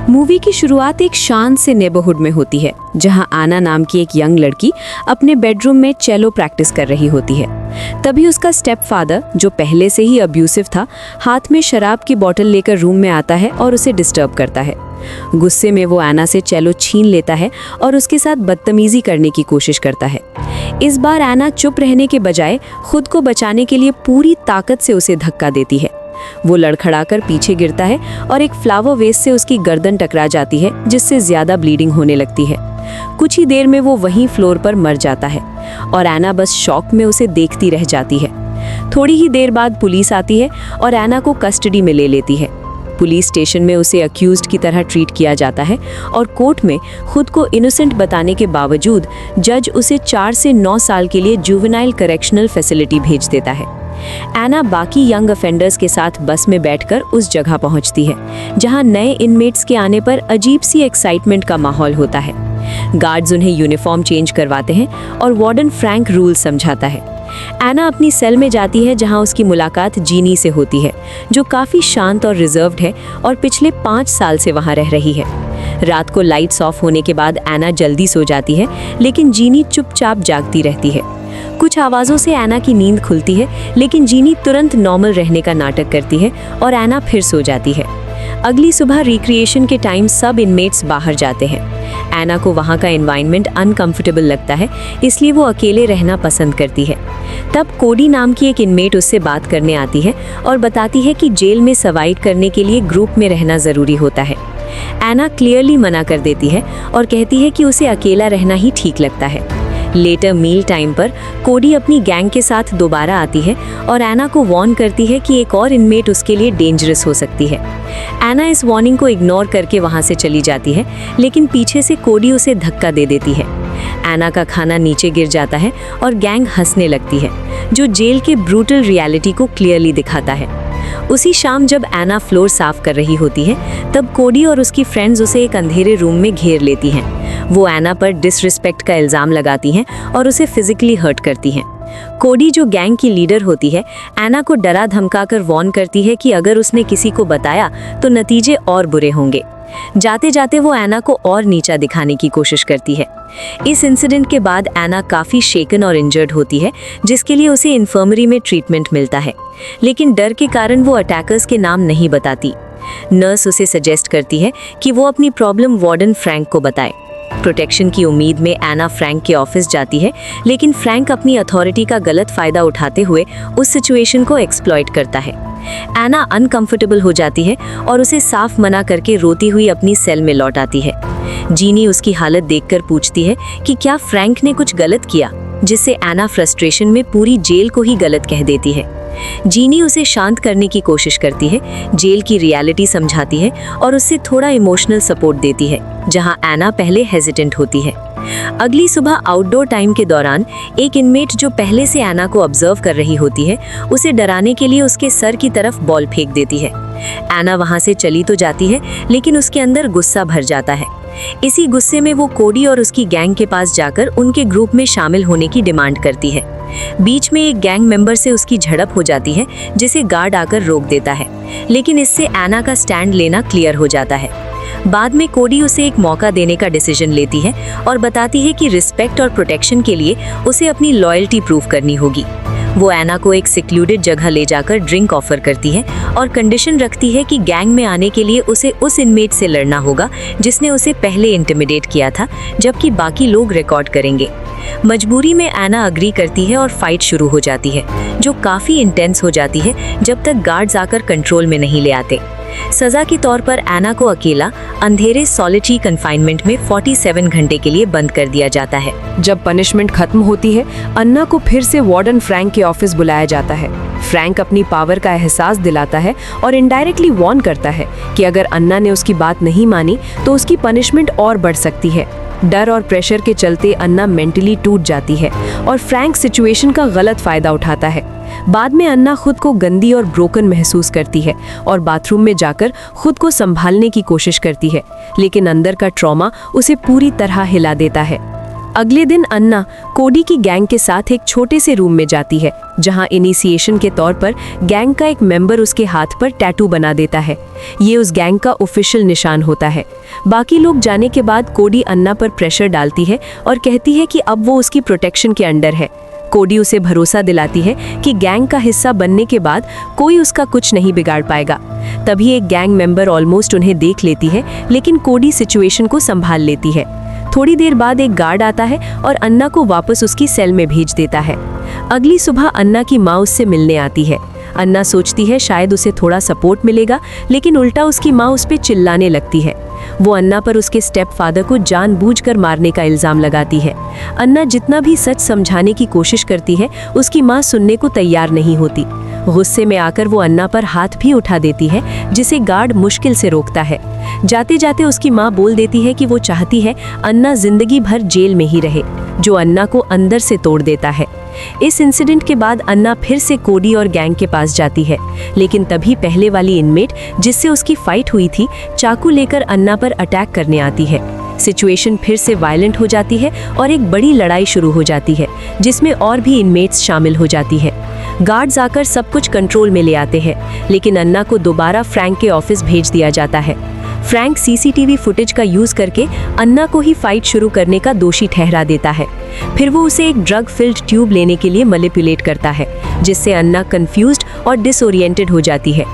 Movie की शुरुआत एक शांत से नेबरहुड में होती है, जहां आना नाम की एक यंग लड़की अपने बेडरूम में चेलो प्रैक्टिस कर रही होती है। तभी उसका स्टेप फादर, जो पहले से ही अब्यूसिव था, हाथ में शराब की बोतल लेकर रूम में आता है और उसे डिस्टर्ब करता है। गुस्से में वो एना से चेलो छीन लेता है और उसके साथ बदतमीजी करने की कोशिश करता है। इस बार एना चुप रहने के बजाय खुद को बचाने के लिए पूरी ताकत से उसे धक्का देती है। वो लड़खड़ाकर पीछे गिरता है और एक फ्लावर वेस से उसकी गर्दन टकरा जाती है, जिससे ज्यादा ब्लीडिंग होने लगती है। कुछ ही देर में वो वहीं फ्लोर पर मर जाता है और एना बस शॉक में उसे देखती रह जाती है। थोड़ी ही देर बाद पुलिस आती है और एना को कस्टडी में ले लेती है। पुलिस स्टेशन में उसे अक्यूज्ड की तरह ट्रीट किया जाता है और कोर्ट में खुद को इनोसेंट बताने के बावजूद जज उसे 4 से 9 साल के लिए जुवेनाइल करेक्शनल फैसिलिटी भेज देता है। एना बाकी यंग ऑफेंडर्स के साथ बस में बैठकर उस जगह पहुंचती है जहां नए इनमेट्स के आने पर अजीब सी एक्साइटमेंट का माहौल होता है। गार्ड्स उन्हें यूनिफॉर्म चेंज करवाते हैं और वार्डन फ्रैंक रूल समझाता है। एना अपनी सेल में जाती है जहां उसकी मुलाकात जीनी से होती है, जो काफ़ी शांत और रिजर्व्ड है और पिछले 5 साल से वहां रह रही है। रात को लाइट्स ऑफ होने के बाद एना जल्दी सो जाती है, लेकिन जीनी चुपचाप जागती रहती है। कुछ आवाज़ों से एना की नींद खुलती है, लेकिन जीनी तुरंत नॉर्मल रहने का नाटक करती है और एना फिर सो जाती है। अगली सुबह रिक्रिएशन के टाइम सब इनमेट्स बाहर जाते हैं। एना को वहाँ का एनवायरनमेंट अनकंफर्टेबल लगता है, इसलिए वो अकेले रहना पसंद करती है। तब कोडी नाम की एक इनमेट उससे बात करने आती है और बताती है कि जेल में सर्वाइव करने के लिए ग्रुप में रहना ज़रूरी होता है। एना क्लियरली मना कर देती है और कहती है कि उसे अकेला रहना ही ठीक लगता है। लेटर मील टाइम पर कोडी अपनी गैंग के साथ दोबारा आती है और एना को वार्न करती है कि एक और इनमेट उसके लिए डेंजरस हो सकती है। एना इस वार्निंग को इग्नोर करके वहां से चली जाती है, लेकिन पीछे से कोडी उसे धक्का दे देती है। एना का खाना नीचे गिर जाता है और गैंग हंसने लगती है, जो जेल के ब्रूटल रियलिटी को क्लियरली दिखाता है। उसी शाम जब एना फ्लोर साफ कर रही होती है, तब कोडी और उसकी फ्रेंड्स उसे एक अंधेरे रूम में घेर लेती हैं। वो एना पर डिसरिस्पेक्ट का इल्ज़ाम लगाती हैं और उसे फिजिकली हर्ट करती हैं। कोडी, जो गैंग की लीडर होती है, एना को डरा धमकाकर वार्न करती है कि अगर उसने किसी को बताया तो नतीजे और बुरे होंगे। जाते जाते वो एना को और नीचा दिखाने की कोशिश करती है। इस इंसिडेंट के बाद एना काफ़ी शेकन और इंजर्ड होती है, जिसके लिए उसे इन्फर्मरी में ट्रीटमेंट मिलता है, लेकिन डर के कारण वो अटैकर्स के नाम नहीं बताती। नर्स उसे सजेस्ट करती है कि वो अपनी प्रॉब्लम वार्डन फ्रैंक को बताए। प्रोटेक्शन की उम्मीद में एना फ्रैंक के ऑफिस जाती है, लेकिन फ्रैंक अपनी अथॉरिटी का गलत फ़ायदा उठाते हुए उस सिचुएशन को एक्सप्लॉइट करता है। एना अनकंफर्टेबल हो जाती है और उसे साफ मना करके रोती हुई अपनी सेल में लौट आती है। जीनी उसकी हालत देखकर पूछती है कि क्या फ्रैंक ने कुछ गलत किया, जिससे एना फ्रस्ट्रेशन में पूरी जेल को ही गलत कह देती है। जीनी उसे शांत करने की कोशिश करती है, जेल की रियलिटी समझाती है और उससे थोड़ा इमोशनल सपोर्ट देती है, जहां एना पहले हेजिटेंट होती है। अगली सुबह आउटडोर टाइम के दौरान एक इनमेट, जो पहले से एना को ऑब्जर्व कर रही होती है, उसे डराने के लिए उसके सर की तरफ बॉल फेंक देती है। एना वहां से चली तो जाती है, लेकिन उसके अंदर गुस्सा भर जाता है। इसी गुस्से में वो कोडी और उसकी गैंग के पास जाकर उनके ग्रुप में शामिल होने की डिमांड करती है। बीच में एक गैंग मेंबर से उसकी झड़प हो जाती है, जिसे गार्ड आकर रोक देता है, लेकिन इससे एना का स्टैंड लेना क्लियर हो जाता है। बाद में कोडी उसे एक मौका देने का डिसीजन लेती है और बताती है कि रिस्पेक्ट और प्रोटेक्शन के लिए उसे अपनी लॉयल्टी प्रूव करनी होगी। वो एना को एक सिक्लूडेड जगह ले जाकर ड्रिंक ऑफर करती है और कंडीशन रखती है कि गैंग में आने के लिए उसे उस इनमेट से लड़ना होगा जिसने उसे पहले इंटिमिडेट किया था, जबकि बाकी लोग रिकॉर्ड करेंगे। मजबूरी में एना अग्री करती है और फाइट शुरू हो जाती है, जो काफ़ी इंटेंस हो जाती है जब तक गार्ड्स आकर कंट्रोल में नहीं ले आते। सज़ा के तौर पर एना को अकेला अंधेरे सॉलिटरी कन्फाइनमेंट में 47 घंटे के लिए बंद कर दिया जाता है। जब पनिशमेंट खत्म होती है, अन्ना को फिर से वार्डन फ्रैंक के ऑफिस बुलाया जाता है। फ्रैंक अपनी पावर का एहसास दिलाता है और इनडायरेक्टली वार्न करता है कि अगर अन्ना ने उसकी बात नहीं मानी तो उसकी पनिशमेंट और बढ़ सकती है। डर और प्रेशर के चलते अन्ना मेंटली टूट जाती है और फ्रैंक सिचुएशन का गलत फायदा उठाता है। बाद में अन्ना खुद को गंदी और ब्रोकन महसूस करती है और बाथरूम में जाकर खुद को संभालने की कोशिश करती है, लेकिन अंदर का ट्रॉमा उसे पूरी तरह हिला देता है। अगले दिन अन्ना कोडी की गैंग के साथ एक छोटे से रूम में जाती है, जहां इनिशिएशन के तौर पर गैंग का एक मेंबर उसके हाथ पर टैटू बना देता है। ये उस गैंग का ऑफिशियल निशान होता है। बाकी लोग जाने के बाद कोडी अन्ना पर प्रेशर डालती है और कहती है कि अब वो उसकी प्रोटेक्शन के अंडर है। कोडी उसे भरोसा दिलाती है कि गैंग का हिस्सा बनने के बाद कोई उसका कुछ नहीं बिगाड़ पाएगा। तभी एक गैंग मेंबर ऑलमोस्ट उन्हें देख लेती है, लेकिन कोडी सिचुएशन को संभाल लेती है। थोड़ी देर बाद एक गार्ड आता है और अन्ना को वापस उसकी सेल में भेज देता है। अगली सुबह अन्ना की माँ उससे मिलने आती है। अन्ना सोचती है शायद उसे थोड़ा सपोर्ट मिलेगा, लेकिन उल्टा उसकी माँ उस पर चिल्लाने लगती है। वो अन्ना पर उसके स्टेप फादर को जानबूझकर मारने का इल्जाम लगाती है। अन्ना जितना भी सच समझाने की कोशिश करती है, उसकी माँ सुनने को तैयार नहीं होती। गुस्से में आकर वो अन्ना पर हाथ भी उठा देती है, जिसे गार्ड मुश्किल से रोकता है। जाते जाते उसकी माँ बोल देती है कि वो चाहती है अन्ना जिंदगी भर जेल में ही रहे, जो अन्ना को अंदर से तोड़ देता है। इस इंसिडेंट के बाद अन्ना फिर से कोडी और गैंग के पास जाती है, लेकिन तभी पहले वाली इनमेट जिससे उसकी फाइट हुई थी, चाकू लेकर अन्ना पर अटैक करने आती है। सिचुएशन फिर से वायलेंट हो जाती है और एक बड़ी लड़ाई शुरू हो जाती है, जिसमें और भी इनमेट्स शामिल हो जाती है। गार्ड्स आकर सब कुछ कंट्रोल में ले आते हैं, लेकिन अन्ना को दोबारा फ्रैंक के ऑफिस भेज दिया जाता है। फ्रैंक सीसीटीवी फुटेज का यूज करके अन्ना को ही फाइट शुरू करने का दोषी ठहरा देता है। फिर वो उसे एक ड्रग फिल्ड ट्यूब लेने के लिए मैनिपुलेट करता है, जिससे अन्ना कंफ्यूज्ड और डिसओरिएंटेड हो जाती है।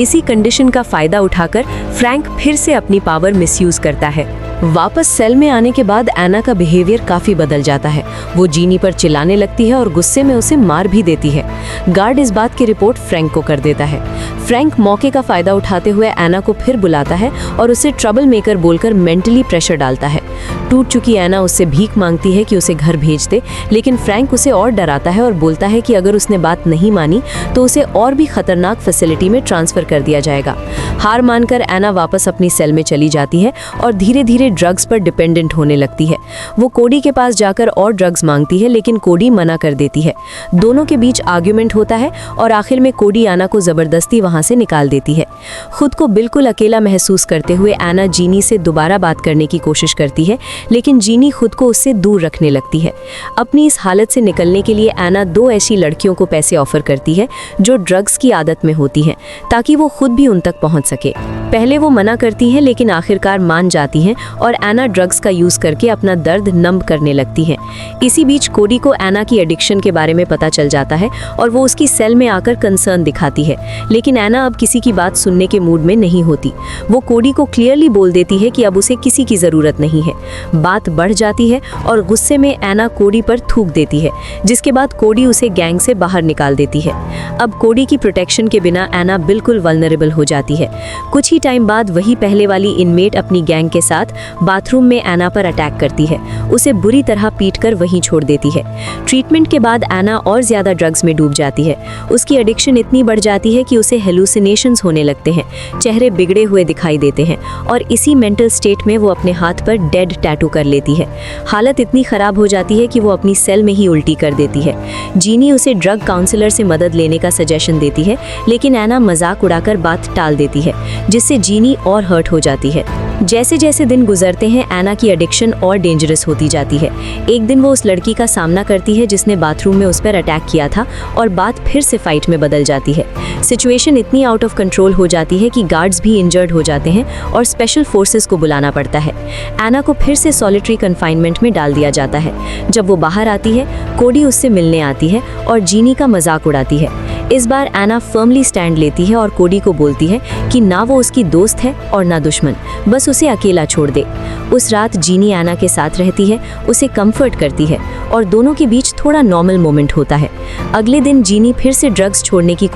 इसी कंडीशन का फायदा उठाकर फ्रैंक फिर से अपनी पावर मिसयूज करता है। वापस सेल में आने के बाद एना का बिहेवियर काफी बदल जाता है। वो जीनी पर चिल्लाने लगती है और गुस्से में उसे मार भी देती है। गार्ड इस बात की रिपोर्ट फ्रैंक को कर देता है। फ्रैंक मौके का फायदा उठाते हुए एना को फिर बुलाता है और उसे ट्रबल मेकर बोलकर मेंटली प्रेशर डालता है। टूट चुकी एना उससे भीख मांगती है कि उसे घर भेज दे, लेकिन फ्रैंक उसे और डराता है और बोलता है कि अगर उसने बात नहीं मानी तो उसे और भी खतरनाक फैसिलिटी में ट्रांसफर कर दिया जाएगा। हार मानकर एना वापस अपनी सेल में चली जाती है और धीरे धीरे ड्रग्स पर डिपेंडेंट होने लगती है। वो कोडी के पास जाकर और ड्रग्स मांगती है, लेकिन कोडी मना कर देती है। दोनों के बीच आर्ग्यूमेंट होता है और आखिर में कोडी एना को जबरदस्ती वहां से निकाल देती है। खुद को बिल्कुल अकेला महसूस करते हुए एना जीनी से दोबारा बात करने की कोशिश करती है, लेकिन जीनी खुद को उससे दूर रखने लगती है। अपनी इस हालत से निकलने के लिए एना 2 ऐसी लड़कियों को पैसे ऑफर करती है जो ड्रग्स की आदत में होती हैं, ताकि वो खुद भी उन तक पहुंच सके। पहले वो मना करती हैं, लेकिन आखिरकार मान जाती हैं और एना ड्रग्स का यूज करके अपना दर्द नम करने लगती है। इसी बीच कोडी को एना की एडिक्शन के बारे में पता चल जाता है और वो उसकी सेल में आकर कंसर्न दिखाती है, लेकिन एना अब किसी की बात सुनने के मूड में नहीं होती। वो कोडी को क्लियरली बोल देती है कि अब उसे किसी की जरूरत नहीं है। बात बढ़ जाती है और गुस्से में एना कोडी पर थूक देती है, जिसके बाद कोडी उसे गैंग से बाहर निकाल देती है। अब कोडी की प्रोटेक्शन के बिना एना बिल्कुल वल्नरेबल हो जाती है। कुछ ही टाइम बाद वही पहले वाली इनमेट अपनी गैंग के साथ बाथरूम में एना पर अटैक करती है, उसे बुरी तरह पीटकर वहीं छोड़ देती है। ट्रीटमेंट के बाद एना और ज्यादा ड्रग्स में डूब जाती है। उसकी एडिक्शन इतनी बढ़ जाती है कि उसे हेलुसिनेशंस होने लगते हैं, चेहरे बिगड़े हुए दिखाई देते हैं और इसी मेंटल स्टेट में वो अपने हाथ पर डेड टैटू कर लेती है। हालत इतनी खराब हो जाती है कि वो अपनी सेल में ही उल्टी कर देती है। जीनी उसे ड्रग काउंसलर से मदद लेने का सजेशन देती है, लेकिन एना मजाक उड़ाकर बात टाल देती है, जिससे जीनी और हर्ट हो जाती है। जैसे जैसे दिन गुजरते हैं, एना की एडिक्शन और डेंजरस होती जाती है। एक दिन वो उस लड़की का सामना करती है जिसने बाथरूम में उस पर अटैक किया था और बात फिर से फाइट में बदल जाती है। सिचुएशन इतनी आउट ऑफ कंट्रोल हो जाती है कि गार्ड्स भी इंजर्ड हो जाते हैं और स्पेशल फोर्सेस को बुलाना पड़ता है। एना को फिर से सॉलिटरी कन्फाइनमेंट में डाल दिया जाता है। जब वो बाहर आती है, कोडी उससे मिलने आती है और जीनी का मजाक उड़ाती है। इस बार एना फर्मली स्टैंड लेती है और कोडी को बोलती है कि ना वो उसकी दोस्त है और ना दुश्मन, बस उसे अकेला छोड़ दे। उस रात जीनी एना के साथ रहती है, उसे कंफर्ट करती है और दोनों के बीच थोड़ा नॉर्मल मोमेंट होता है। अगले दिन जीनी फिर से ड्रग्स छोड़ने की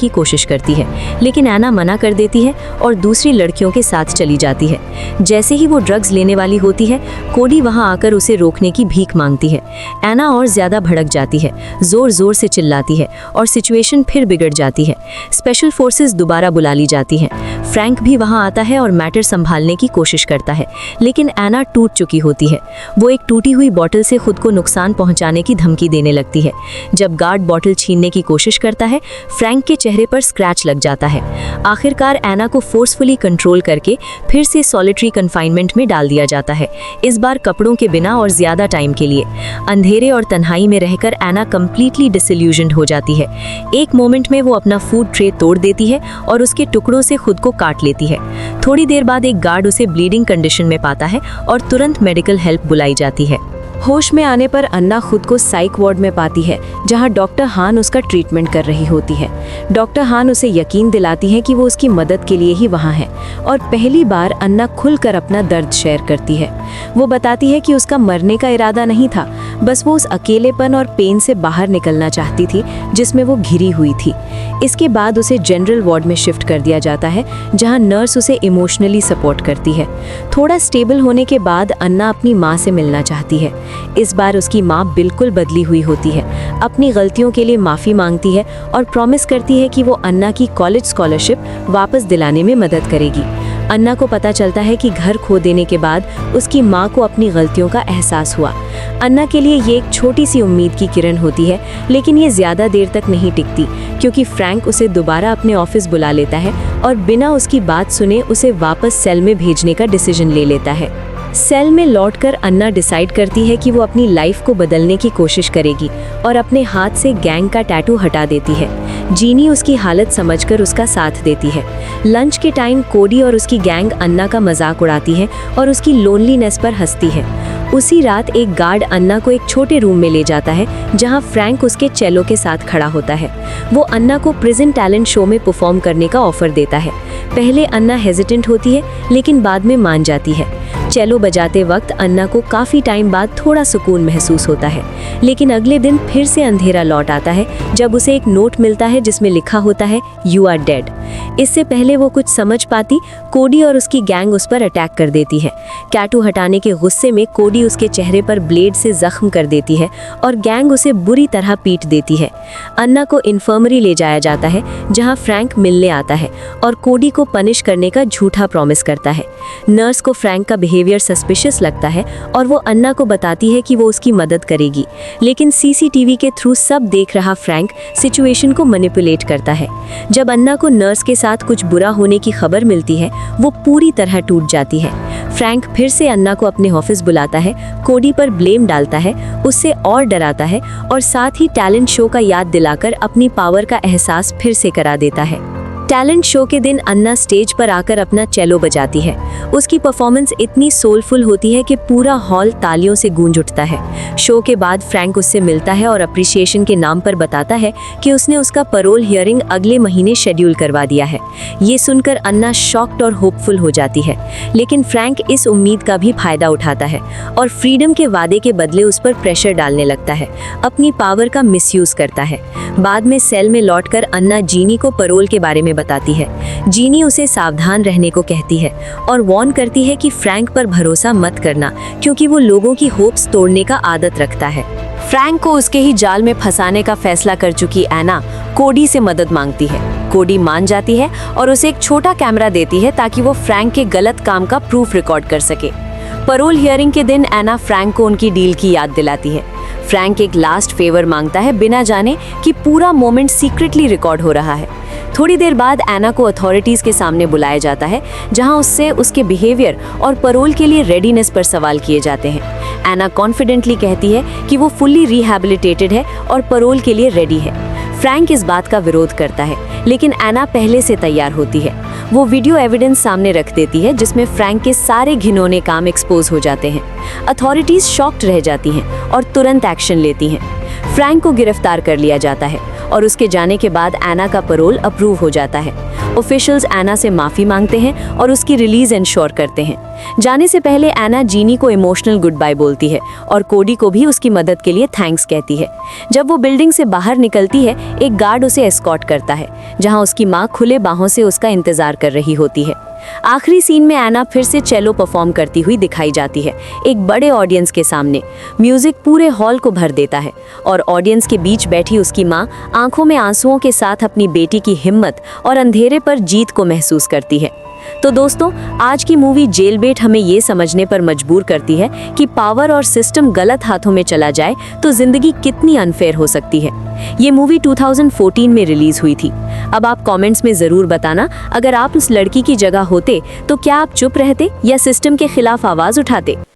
कोशिश करती है, लेकिन एना मना कर देती है और दूसरी लड़कियों के साथ चली जाती है। जैसे ही वो ड्रग्स लेने वाली होती है, कोडी वहां आकर उसे रोकने की भीख मांगती है। एना और ज्यादा भड़क जाती है, जोर जोर से चिल्लाती है और सिचुएशन फिर बिगड़ जाती है। स्पेशल फोर्सेस दोबारा बुला ली जाती हैं। फ्रैंक भी वहां आता है और मैटर संभालने की कोशिश करता है, लेकिन एना टूट चुकी होती है। वो एक टूटी हुई बॉटल से खुद को नुकसान पहुंचाने की धमकी देने लगती है। जब गार्ड बॉटल छीनने की कोशिश करता है, फ्रैंक के चेहरे पर स्क्रैच लग जाता है। आखिरकार एना को फोर्सफुली कंट्रोल करके फिर से सॉलिटरी कन्फाइनमेंट में डाल दिया जाता है, इस बार कपड़ों के बिना और ज्यादा टाइम के लिए। अंधेरे और तन्हाई में रहकर एना कंप्लीटली डिसइल्यूजन्ड हो जाती है। एक मोमेंट में वो अपना फूड ट्रे तोड़ देती है और उसके टुकड़ों से खुद को काट लेती है। थोड़ी देर बाद एक गार्ड उसे ब्लीडिंग कंडीशन में पाता है और तुरंत मेडिकल हेल्प बुलाई जाती है। होश में आने पर अन्ना खुद को साइक वार्ड में पाती है, जहां डॉक्टर हान उसका ट्रीटमेंट कर रही होती है। डॉक्टर हान उसे यकीन दिलाती है कि वो उसकी मदद के लिए ही वहां है और पहली बार अन्ना खुलकर अपना दर्द शेयर करती है। वो बताती है कि उसका मरने का इरादा नहीं था, बस वो उस अकेलेपन और पेन से बाहर निकलना चाहती थी जिसमें वो घिरी हुई थी। इसके बाद उसे जनरल वार्ड में शिफ्ट कर दिया जाता है, जहां नर्स उसे इमोशनली सपोर्ट करती है। थोड़ा स्टेबल होने के बाद अन्ना अपनी माँ से मिलना चाहती है। इस बार उसकी माँ बिल्कुल बदली हुई होती है, अपनी गलतियों के लिए माफ़ी मांगती है और प्रॉमिस करती है कि वो अन्ना की कॉलेज स्कॉलरशिप वापस दिलाने में मदद करेगी। अन्ना को पता चलता है कि घर खो देने के बाद उसकी माँ को अपनी गलतियों का एहसास हुआ। अन्ना के लिए ये एक छोटी सी उम्मीद की किरण होती है, लेकिन ये ज़्यादा देर तक नहीं टिकती, क्योंकि फ्रैंक उसे दोबारा अपने ऑफिस बुला लेता है और बिना उसकी बात सुने उसे वापस सेल में भेजने का डिसीजन ले लेता है। सेल में लौटकर अन्ना डिसाइड करती है कि वो अपनी लाइफ को बदलने की कोशिश करेगी और अपने हाथ से गैंग का टैटू हटा देती है। जीनी उसकी हालत समझकर उसका साथ देती है। लंच के टाइम कोडी और उसकी गैंग अन्ना का मजाक उड़ाती है और उसकी लोनलीनेस पर हंसती है। उसी रात एक गार्ड अन्ना को एक छोटे रूम में ले जाता है, जहां फ्रैंक उसके चेलो के साथ खड़ा होता है। वो अन्ना को प्रिजन टैलेंट शो में परफॉर्म करने का ऑफर देता है। पहले अन्ना हेजिटेंट होती है, लेकिन बाद में मान जाती है। चेलो बजाते वक्त अन्ना को काफ़ी टाइम बाद थोड़ा सुकून महसूस होता है, लेकिन अगले दिन फिर से अंधेरा लौट आता है जब उसे एक नोट मिलता है जिसमें लिखा होता है यू आर डेड। इससे पहले वो कुछ समझ पाती, कोडी और उसकी गैंग उस पर अटैक कर देती है। टैटू हटाने के गुस्से में कोडी उसके चेहरे पर ब्लेड से जख्म कर देती है और गैंग उसे बुरी तरह पीट देती है। अन्ना को इन्फर्मरी ले जाया जाता है, जहां फ्रैंक मिलने आता है और कोडी को पनिश करने का झूठा प्रॉमिस करता है। नर्स को फ्रैंक का बिहेवियर सस्पिशियस लगता है और वो अन्ना को बताती है कि वो उसकी मदद करेगी, लेकिन सीसीटीवी के थ्रू सब देख रहा फ्रैंक सिचुएशन को मैनिपुलेट करता है। जब अन्ना को नर्स के साथ कुछ बुरा होने की खबर मिलती है, वो पूरी तरह टूट जाती है। फ्रैंक फिर से अन्ना को अपने ऑफिस बुलाता है, कोडी पर ब्लेम डालता है, उससे और डराता है और साथ ही टैलेंट शो का याद दिलाकर अपनी पावर का एहसास फिर से करा देता है। टैलेंट शो के दिन अन्ना स्टेज पर आकर अपना चेलो बजाती है। उसकी परफॉर्मेंस इतनी सोलफुल होती है कि पूरा हॉल तालियों से गूंज उठता है। शो के बाद फ्रैंक उससे मिलता है और अप्रिसिएशन के नाम पर बताता है कि उसने उसका पैरोल हियरिंग अगले महीने शेड्यूल करवा दिया है। ये सुनकर अन्ना शॉक्ड और होपफुल हो जाती है, लेकिन फ्रैंक इस उम्मीद का भी फायदा उठाता है और फ्रीडम के वादे के बदले उस पर प्रेशर डालने लगता है, अपनी पावर का मिसयूज करता है। बाद में सेल में लौटकर अन्ना जीनी को पैरोल के बारे में बताती है। जीनी उसे सावधान रहने को कहती है और वार्न करती है कि फ्रैंक पर भरोसा मत करना, क्योंकि वो लोगों की होप्स तोड़ने का आदत रखता है। फ्रैंक को उसके ही जाल में फंसाने का फैसला कर चुकी एना कोडी से मदद मांगती है। कोडी मान जाती है और उसे एक छोटा कैमरा देती है ताकि वो फ्रैंक के गलत काम का प्रूफ रिकॉर्ड कर सके। पैरोल हियरिंग के दिन एना फ्रैंक को उनकी डील की याद दिलाती है। फ्रैंक एक लास्ट फेवर मांगता है, बिना जाने कि पूरा मोमेंट सीक्रेटली रिकॉर्ड हो रहा है। थोड़ी देर बाद एना को अथॉरिटीज के सामने बुलाया जाता है, जहां उससे उसके बिहेवियर और पैरोल के लिए रेडीनेस पर सवाल किए जाते हैं। एना कॉन्फिडेंटली कहती है कि वो फुल्ली रिहैबिलिटेटेड है और पैरोल के लिए रेडी है। फ्रैंक इस बात का विरोध करता है, लेकिन एना पहले से तैयार होती है। वो वीडियो एविडेंस सामने रख देती है, जिसमें फ्रैंक के सारे घिनौने काम एक्सपोज हो जाते हैं। अथॉरिटीज शॉक्ड रह जाती हैं और तुरंत एक्शन लेती हैं। फ्रैंक को गिरफ्तार कर लिया जाता है और उसके जाने के बाद एना का पैरोल अप्रूव हो जाता है। ऑफिशियल्स एना से माफी मांगते हैं और उसकी रिलीज इंश्योर करते हैं। जाने से पहले एना जीनी को इमोशनल गुड बाय बोलती है और कोडी को भी उसकी मदद के लिए थैंक्स कहती है। जब वो बिल्डिंग से बाहर निकलती है, एक गार्ड उसे एस्कॉर्ट करता है, जहां उसकी माँ खुले बाहों से उसका इंतजार कर रही होती है। आखिरी सीन में एना फिर से चेलो परफॉर्म करती हुई दिखाई जाती है, एक बड़े ऑडियंस के सामने। म्यूजिक पूरे हॉल को भर देता है और ऑडियंस के बीच बैठी उसकी माँ आंखों में आंसुओं के साथ अपनी बेटी की हिम्मत और अंधेरे पर जीत को महसूस करती है। तो दोस्तों, आज की मूवी जेलबेट हमें ये समझने पर मजबूर करती है कि पावर और सिस्टम गलत हाथों में चला जाए तो जिंदगी कितनी अनफेयर हो सकती है। ये मूवी 2014 में रिलीज हुई थी। अब आप कमेंट्स में जरूर बताना, अगर आप उस लड़की की जगह होते तो क्या आप चुप रहते या सिस्टम के खिलाफ आवाज उठाते।